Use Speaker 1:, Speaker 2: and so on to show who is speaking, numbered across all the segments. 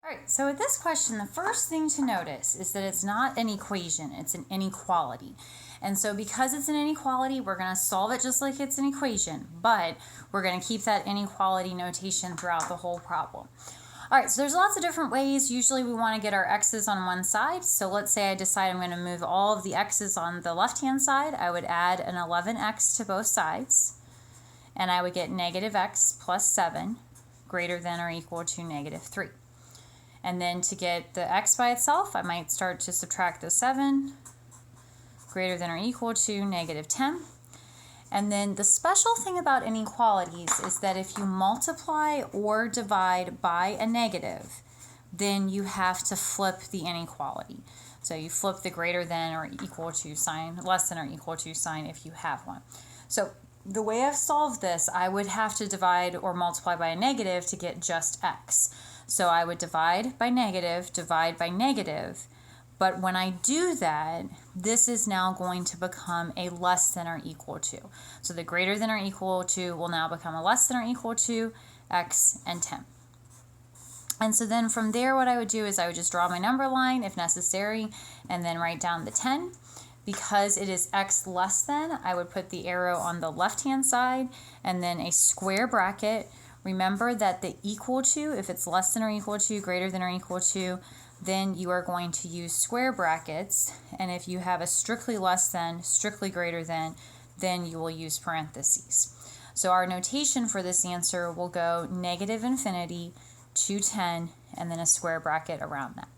Speaker 1: All right, so with this question, the first thing to notice is that it's not an equation, it's an inequality. And so because it's an inequality, we're going to solve it just like it's an equation, but we're going to keep that inequality notation throughout the whole problem. All right, so there's lots of different ways. Usually we want to get our x's on one side. So let's say I decide I'm going to move all of the x's on the left-hand side. I would add an 11x to both sides, and I would get negative x plus 7 greater than or equal to negative 3. And then to get the x by itself, I might start to subtract the 7 greater than or equal to negative 10. And then the special thing about inequalities is that if you multiply or divide by a negative, then you have to flip the inequality. So you flip the greater than or equal to sign, less than or equal to sign if you have one. So the way I've solved this, I would have to divide or multiply by a negative to get just x. So I would divide by negative, but when I do that, this is now going to become a less than or equal to. So the greater than or equal to will now become a less than or equal to x and 10. And so then from there, what I would do is I would just draw my number line if necessary, and then write down the 10. Because it is x less than, I would put the arrow on the left-hand side and then a square bracket. Remember that the equal to, if it's less than or equal to, greater than or equal to, then you are going to use square brackets. And if you have a strictly less than, strictly greater than, then you will use parentheses. So our notation for this answer will go negative infinity to 10 and then a square bracket around that.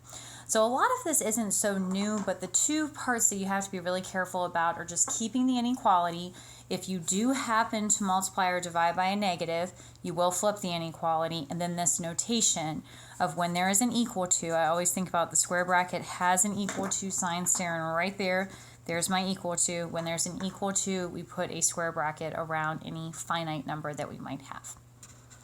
Speaker 1: So a lot of this isn't so new, but the two parts that you have to be really careful about are just keeping the inequality. If you do happen to multiply or divide by a negative, you will flip the inequality, and then this notation of when there is an equal to, I always think about the square bracket has an equal to sign staring right there. There's my equal to. When there's an equal to, we put a square bracket around any finite number that we might have.